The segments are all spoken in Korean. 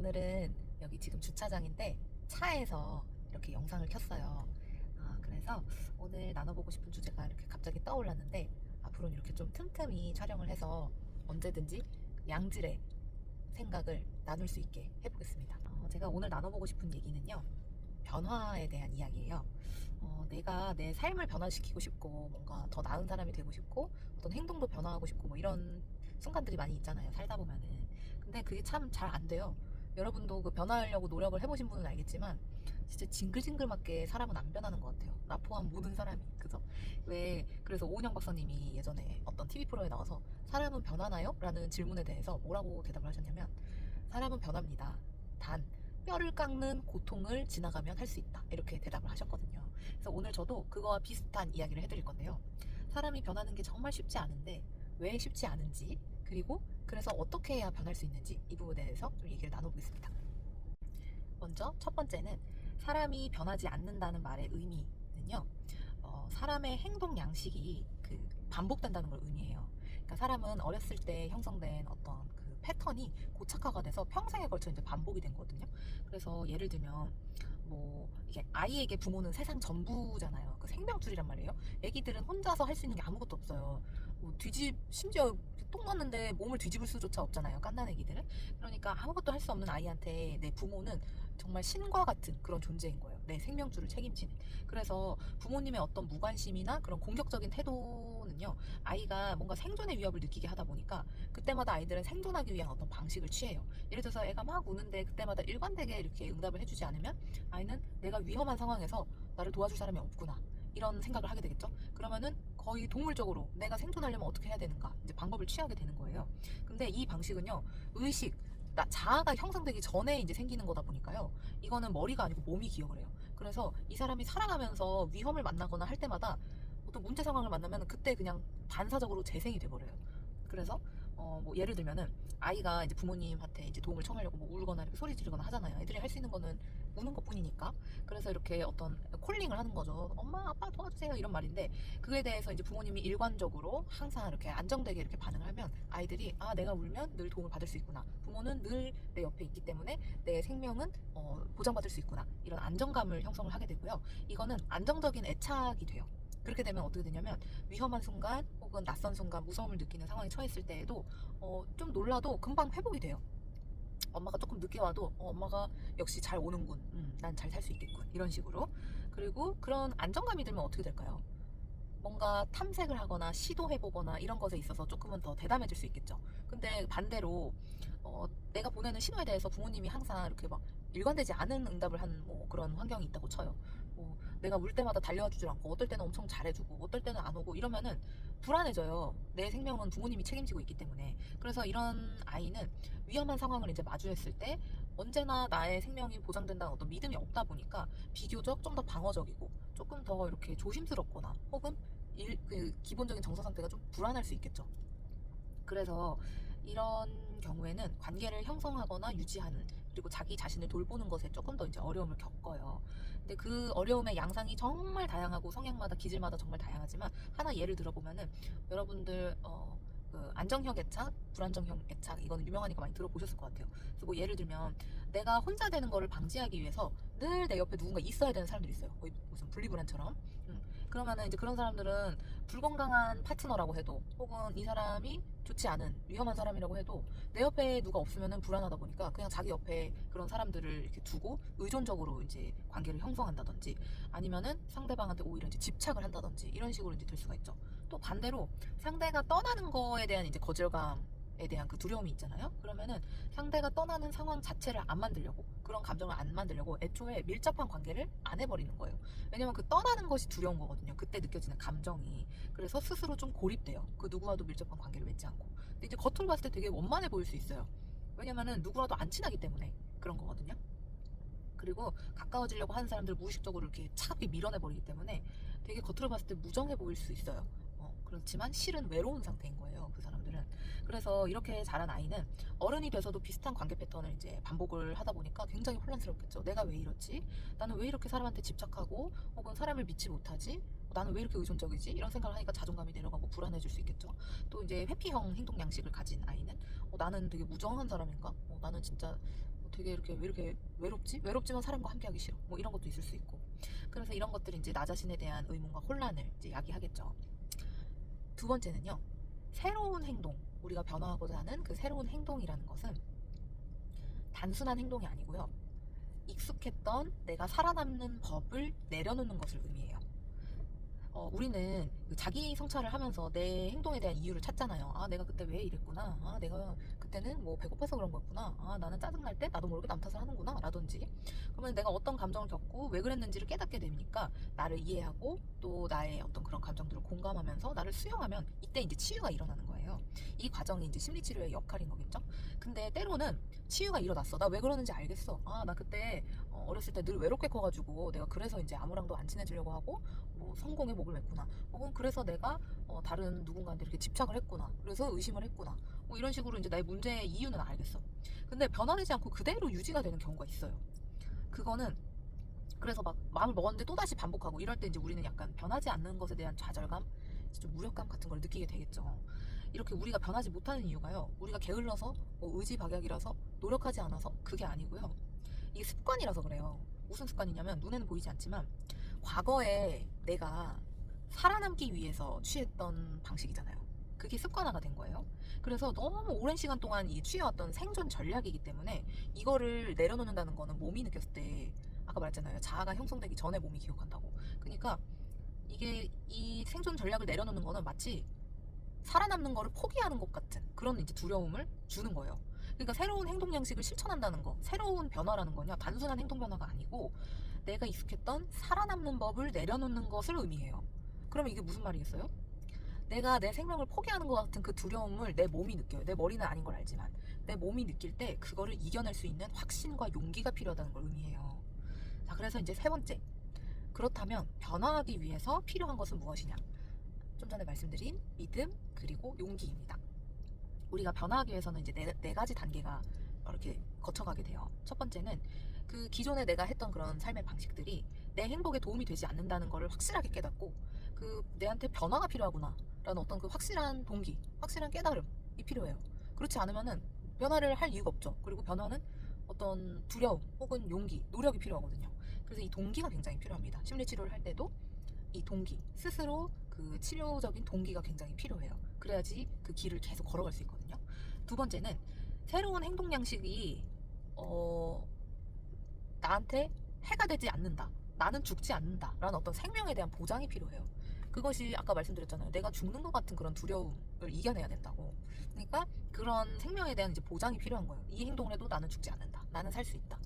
오늘은 여기 지금 주차장인데 차에서 이렇게 영상을 켰어요. 그래서 오늘 나눠보고 싶은 주제가 이렇게 갑자기 떠올랐는데 앞으로는 이렇게 좀 틈틈이 촬영을 해서 언제든지 양질의 생각을 나눌 수 있게 해보겠습니다. 제가 오늘 나눠보고 싶은 얘기는요, 변화에 대한 이야기예요. 내가 내 삶을 변화시키고 싶고 뭔가 더 나은 사람이 되고 싶고 어떤 행동도 변화하고 싶고 뭐 이런 순간들이 많이 있잖아요, 살다 보면은. 근데 그게 참 잘 안 돼요. 여러분도 그 변화하려고 노력을 해보신 분은 알겠지만 진짜 징글징글맞게 사람은 안 변하는 것 같아요, 나 포함 모든 사람이. 그죠? 왜 그래서 오은영 박사님이 예전에 어떤 TV 프로에 나와서 사람은 변하나요? 라는 질문에 대해서 뭐라고 대답을 하셨냐면, 사람은 변합니다. 단 뼈를 깎는 고통을 지나가면 할 수 있다, 이렇게 대답을 하셨거든요. 그래서 오늘 저도 그거와 비슷한 이야기를 해드릴 건데요, 사람이 변하는 게 정말 쉽지 않은데 왜 쉽지 않은지, 그리고 그래서 어떻게 해야 변할 수 있는지, 이 부분에 대해서 좀 얘기를 나눠보겠습니다. 먼저 첫 번째는 사람이 변하지 않는다는 말의 의미는요, 사람의 행동 양식이 반복된다는 걸 의미해요. 그러니까 사람은 어렸을 때 형성된 어떤 그 패턴이 고착화가 돼서 평생에 걸쳐 이제 반복이 된 거거든요. 그래서 예를 들면 뭐 이게 아이에게 부모는 세상 전부잖아요. 그 생명줄이란 말이에요. 애기들은 혼자서 할 수 있는 게 아무것도 없어요. 뭐 심지어 똥 났는데 몸을 뒤집을 수조차 없잖아요, 갓난 애기들은. 그러니까 아무것도 할 수 없는 아이한테 내 부모는 정말 신과 같은 그런 존재인 거예요, 내 생명줄을 책임지는. 그래서 부모님의 어떤 무관심이나 그런 공격적인 태도는요, 아이가 뭔가 생존의 위협을 느끼게 하다 보니까 그때마다 아이들은 생존하기 위한 어떤 방식을 취해요. 예를 들어서 애가 막 우는데 그때마다 일관되게 이렇게 응답을 해주지 않으면 아이는 내가 위험한 상황에서 나를 도와줄 사람이 없구나, 이런 생각을 하게 되겠죠. 그러면은 거의 동물적으로 내가 생존하려면 어떻게 해야 되는가, 이제 방법을 취하게 되는 거예요. 근데 이 방식은요, 자아가 형성되기 전에 이제 생기는 거다 보니까요, 이거는 머리가 아니고 몸이 기억을 해요. 그래서 이 사람이 살아가면서 위험을 만나거나 할 때마다 어떤 문제 상황을 만나면 그때 그냥 반사적으로 재생이 돼버려요. 그래서 뭐 예를 들면은 아이가 이제 부모님한테 이제 도움을 청하려고 뭐 울거나 이렇게 소리 지르거나 하잖아요. 애들이 할 수 있는 거는 우는 것뿐이니까. 그래서 이렇게 어떤 콜링을 하는 거죠. 엄마, 아빠 도와주세요, 이런 말인데, 그에 대해서 이제 부모님이 일관적으로 항상 이렇게 안정되게 이렇게 반응을 하면 아이들이, 아, 내가 울면 늘 도움을 받을 수 있구나, 부모는 늘 내 옆에 있기 때문에 내 생명은 보장받을 수 있구나, 이런 안정감을 형성을 하게 되고요. 이거는 안정적인 애착이 돼요. 그렇게 되면 어떻게 되냐면 위험한 순간 혹은 낯선 순간 무서움을 느끼는 상황에 처했을 때에도 좀 놀라도 금방 회복이 돼요. 엄마가 조금 늦게 와도 엄마가 역시 잘 오는군, 난 잘 살 수 있겠군, 이런 식으로. 그리고 그런 안정감이 들면 어떻게 될까요? 뭔가 탐색을 하거나 시도해보거나 이런 것에 있어서 조금은 더 대담해질 수 있겠죠. 근데 반대로 내가 보내는 신호에 대해서 부모님이 항상 이렇게 막 일관되지 않은 응답을 하는 뭐 그런 환경이 있다고 쳐요. 내가 울 때마다 달려와 주질 않고 어떨 때는 엄청 잘해주고 어떨 때는 안 오고 이러면은 불안해져요. 내 생명은 부모님이 책임지고 있기 때문에. 그래서 이런 아이는 위험한 상황을 이제 마주했을 때 언제나 나의 생명이 보장된다는 어떤 믿음이 없다 보니까 비교적 좀 더 방어적이고 조금 더 이렇게 조심스럽거나 혹은 기본적인 정서 상태가 좀 불안할 수 있겠죠. 그래서 이런 경우에는 관계를 형성하거나 유지하는, 그리고 자기 자신을 돌보는 것에 조금 더 이제 어려움을 겪어요. 근데 그 어려움의 양상이 정말 다양하고 성향마다 기질마다 정말 다양하지만, 하나 예를 들어보면은 여러분들 그 안정형 애착, 불안정형 애착, 이거는 유명하니까 많이 들어보셨을 것 같아요. 그래서 뭐 예를 들면 내가 혼자 되는 거를 방지하기 위해서 늘 내 옆에 누군가 있어야 되는 사람들이 있어요. 거의 무슨 분리불안처럼. 그러면은 이제 그런 사람들은 불건강한 파트너라고 해도, 혹은 이 사람이 좋지 않은 위험한 사람이라고 해도 내 옆에 누가 없으면은 불안하다 보니까 그냥 자기 옆에 그런 사람들을 이렇게 두고 의존적으로 이제 관계를 형성한다든지, 아니면은 상대방한테 오히려 이제 집착을 한다든지, 이런 식으로 이제 될 수가 있죠. 또 반대로 상대가 떠나는 거에 대한 이제 거절감에 대한 그 두려움이 있잖아요. 그러면은 상대가 떠나는 상황 자체를 안 만들려고, 그런 감정을 안 만들려고 애초에 밀접한 관계를 안 해버리는 거예요. 왜냐면 그 떠나는 것이 두려운 거거든요, 그때 느껴지는 감정이. 그래서 스스로 좀 고립돼요, 그 누구와도 밀접한 관계를 맺지 않고. 근데 이제 겉으로 봤을 때 되게 원만해 보일 수 있어요. 왜냐면은 누구라도 안 친하기 때문에 그런 거거든요. 그리고 가까워지려고 하는 사람들을 무의식적으로 이렇게 차갑게 밀어내 버리기 때문에 되게 겉으로 봤을 때 무정해 보일 수 있어요. 그렇지만 실은 외로운 상태인 거예요, 그 사람들은. 그래서 이렇게 자란 아이는 어른이 돼서도 비슷한 관계 패턴을 이제 반복을 하다 보니까 굉장히 혼란스럽겠죠. 내가 왜 이렇지? 나는 왜 이렇게 사람한테 집착하고 혹은 사람을 믿지 못하지? 나는 왜 이렇게 의존적이지? 이런 생각을 하니까 자존감이 내려가고 불안해질 수 있겠죠. 또 이제 회피형 행동 양식을 가진 아이는 나는 되게 무정한 사람인가? 나는 진짜 되게 이렇게 왜 이렇게 외롭지? 외롭지만 사람과 함께하기 싫어. 뭐 이런 것도 있을 수 있고. 그래서 이런 것들이 이제 나 자신에 대한 의문과 혼란을 이제 야기하겠죠. 두 번째는요. 새로운 행동. 우리가 변화하고자 하는 그 새로운 행동이라는 것은 단순한 행동이 아니고요. 익숙했던 내가 살아남는 법을 내려놓는 것을 의미해요. 우리는 그 자기 성찰을 하면서 내 행동에 대한 이유를 찾잖아요. 아, 내가 그때 왜 이랬구나. 아, 내가 그때는 뭐 배고파서 그런 거였구나. 아, 나는 짜증날 때 나도 모르게 남 탓을 하는구나. 라든지. 그러면 내가 어떤 감정을 겪고 왜 그랬는지를 깨닫게 되니까 나를 이해하고 또 나의 어떤 그런 감정들을 공감하면서 나를 수용하면 이때 이제 치유가 일어나는 거예요. 이 과정이 이제 심리치료의 역할인 거겠죠. 근데 때로는 치유가 일어났어. 나 왜 그러는지 알겠어. 아, 나 그때 어렸을 때 늘 외롭게 커가지고 내가 그래서 이제 아무랑도 안 친해지려고 하고 뭐 성공에 목을 맸구나. 혹은 그래서 내가 다른 누군가한테 이렇게 집착을 했구나. 그래서 의심을 했구나. 뭐 이런 식으로 이제 나의 문제의 이유는 알겠어. 근데 변화되지 않고 그대로 유지가 되는 경우가 있어요. 그거는 그래서 막 마음을 먹었는데 또다시 반복하고 이럴 때 이제 우리는 약간 변하지 않는 것에 대한 좌절감, 좀 무력감 같은 걸 느끼게 되겠죠. 이렇게 우리가 변하지 못하는 이유가요. 우리가 게을러서 의지박약이라서 노력하지 않아서 그게 아니고요. 이게 습관이라서 그래요. 무슨 습관이냐면 눈에는 보이지 않지만 과거에 내가 살아남기 위해서 취했던 방식이잖아요. 그게 습관화가 된 거예요. 그래서 너무 오랜 시간 동안 이 취해왔던 생존 전략이기 때문에 이거를 내려놓는다는 거는 몸이 느꼈을 때 아까 말했잖아요. 자아가 형성되기 전에 몸이 기억한다고. 그러니까 이게 이 생존 전략을 내려놓는 거는 마치 살아남는 거를 포기하는 것 같은 그런 이제 두려움을 주는 거예요. 그러니까 새로운 행동 양식을 실천한다는 거, 새로운 변화라는 거냐 단순한 행동 변화가 아니고 내가 익숙했던 살아남는 법을 내려놓는 것을 의미해요. 그러면 이게 무슨 말이겠어요? 내가 내 생명을 포기하는 것 같은 그 두려움을 내 몸이 느껴요. 내 머리는 아닌 걸 알지만 내 몸이 느낄 때 그거를 이겨낼 수 있는 확신과 용기가 필요하다는 걸 의미해요. 자, 그래서 이제 세 번째. 그렇다면 변화하기 위해서 필요한 것은 무엇이냐? 좀 전에 말씀드린 믿음 그리고 용기입니다. 우리가 변화하기 위해서는 이제 네 가지 단계가 이렇게 거쳐가게 돼요. 첫 번째는 그 기존에 내가 했던 그런 삶의 방식들이 내 행복에 도움이 되지 않는다는 것을 확실하게 깨닫고 그 내한테 변화가 필요하구나 라는 어떤 그 확실한 동기, 확실한 깨달음이 필요해요. 그렇지 않으면은 변화를 할 이유가 없죠. 그리고 변화는 어떤 두려움 혹은 용기, 노력이 필요하거든요. 그래서 이 동기가 굉장히 필요합니다. 심리치료를 할 때도 이 동기, 스스로 그 치료적인 동기가 굉장히 필요해요. 그래야지 그 길을 계속 걸어갈 수 있거든요. 두 번째는 새로운 행동 양식이 나한테 해가 되지 않는다. 나는 죽지 않는다. 라는 어떤 생명에 대한 보장이 필요해요. 그것이 아까 말씀드렸잖아요. 내가 죽는 것 같은 그런 두려움을 이겨내야 된다고. 그러니까 그런 생명에 대한 이제 보장이 필요한 거예요. 이 행동을 해도 나는 죽지 않는다. 나는 살 수 있다.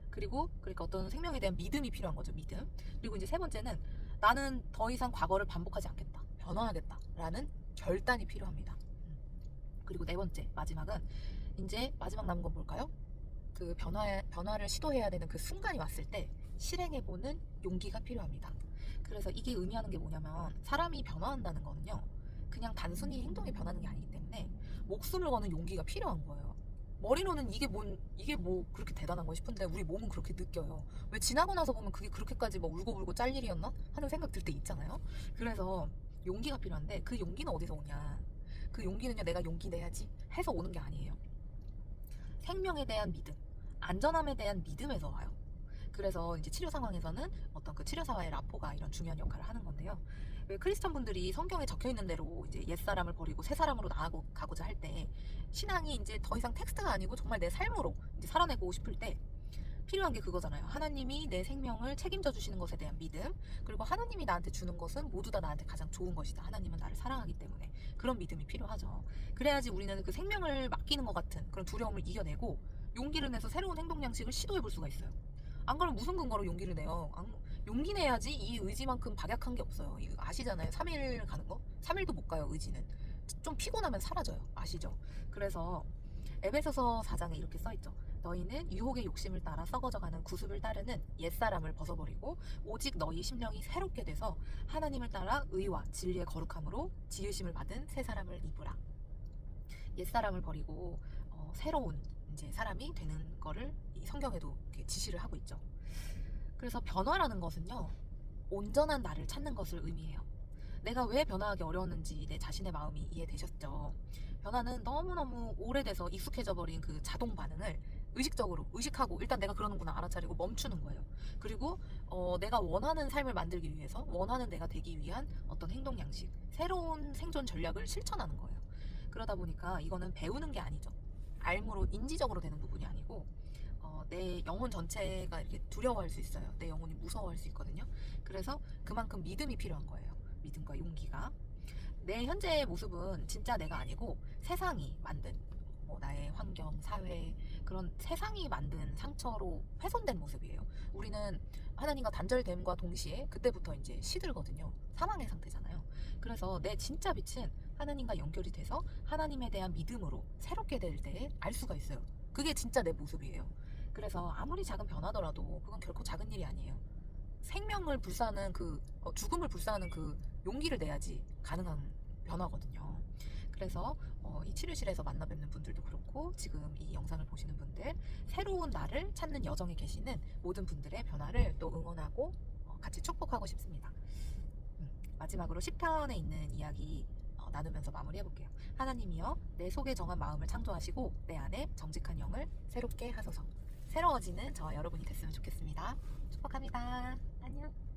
그리고 그러니까 어떤 생명에 대한 믿음이 필요한 거죠. 믿음. 그리고 이제 세 번째는 나는 더 이상 과거를 반복하지 않겠다. 변화하겠다. 라는 결단이 필요합니다. 그리고 네 번째, 마지막은 이제 마지막 남은 건 뭘까요? 그 변화를 시도해야 되는 그 순간이 왔을 때 실행해보는 용기가 필요합니다. 그래서 이게 의미하는 게 뭐냐면 사람이 변화한다는 거는요. 그냥 단순히 행동이 변하는 게 아니기 때문에 목숨을 거는 용기가 필요한 거예요. 머리로는 이게 뭐 그렇게 대단한 거 싶은데 우리 몸은 그렇게 느껴요. 왜 지나고 나서 보면 그게 그렇게까지 뭐 울고불고 짤 일이었나 하는 생각 들 때 있잖아요. 그래서 용기가 필요한데 그 용기는 어디서 오냐? 그 용기는요, 내가 용기 내야지 해서 오는 게 아니에요. 생명에 대한 믿음, 안전함에 대한 믿음에서 와요. 그래서 이제 치료 상황에서는 어떤 그 치료사와의 라포가 이런 중요한 역할을 하는 건데요. 왜 크리스천 분들이 성경에 적혀 있는 대로 이제 옛 사람을 버리고 새 사람으로 나아가고자 할 때 신앙이 이제 더 이상 텍스트가 아니고 정말 내 삶으로 이제 살아내고 싶을 때 필요한 게 그거잖아요. 하나님이 내 생명을 책임져 주시는 것에 대한 믿음, 그리고 하나님이 나한테 주는 것은 모두 다 나한테 가장 좋은 것이다. 하나님은 나를 사랑하기 때문에 그런 믿음이 필요하죠. 그래야지 우리는 그 생명을 맡기는 것 같은 그런 두려움을 이겨내고 용기를 내서 새로운 행동 양식을 시도해 볼 수가 있어요. 안 그러면 무슨 근거로 용기를 내요? 용기 내야지. 이 의지만큼 박약한 게 없어요. 이거 아시잖아요. 3일 가는 거? 3일도 못 가요, 의지는. 좀 피곤하면 사라져요. 아시죠? 그래서 에베소서 4장에 이렇게 써있죠. 너희는 유혹의 욕심을 따라 썩어져가는 구습을 따르는 옛사람을 벗어버리고 오직 너희 심령이 새롭게 돼서 하나님을 따라 의와 진리의 거룩함으로 지으심을 받은 새 사람을 입으라. 옛사람을 버리고 새로운 이제 사람이 되는 거를 이 성경에도 이렇게 지시를 하고 있죠. 그래서 변화라는 것은요, 온전한 나를 찾는 것을 의미해요. 내가 왜 변화하기 어려웠는지 내 자신의 마음이 이해되셨죠? 변화는 너무너무 오래돼서 익숙해져 버린 그 자동 반응을 의식적으로 의식하고 일단 내가 그러는구나 알아차리고 멈추는 거예요. 그리고 내가 원하는 삶을 만들기 위해서 원하는 내가 되기 위한 어떤 행동 양식, 새로운 생존 전략을 실천하는 거예요. 그러다 보니까 이거는 배우는 게 아니죠. 알므로 인지적으로 되는 부분이 아니고 내 영혼 전체가 이렇게 두려워할 수 있어요. 내 영혼이 무서워할 수 있거든요. 그래서 그만큼 믿음이 필요한 거예요. 믿음과 용기가. 내 현재의 모습은 진짜 내가 아니고 세상이 만든 나의 환경, 사회, 그런 세상이 만든 상처로 훼손된 모습이에요. 우리는 하나님과 단절됨과 동시에 그때부터 이제 시들거든요. 사망의 상태잖아요. 그래서 내 진짜 빛은 하나님과 연결이 돼서 하나님에 대한 믿음으로 새롭게 될 때 알 수가 있어요. 그게 진짜 내 모습이에요. 그래서 아무리 작은 변화더라도 그건 결코 작은 일이 아니에요. 생명을 불사하는 죽음을 불사하는 그 용기를 내야지 가능한 변화거든요. 그래서 이 치료실에서 만나 뵙는 분들도 그렇고 지금 이 영상을 보시는 분들 새로운 나를 찾는 여정에 계시는 모든 분들의 변화를 또 응원하고 같이 축복하고 싶습니다. 마지막으로 시편에 있는 이야기 나누면서 마무리해볼게요. 하나님이여 내 속에 정한 마음을 창조하시고 내 안에 정직한 영을 새롭게 하소서. 새로워지는 저와 여러분이 됐으면 좋겠습니다. 축복합니다. 안녕.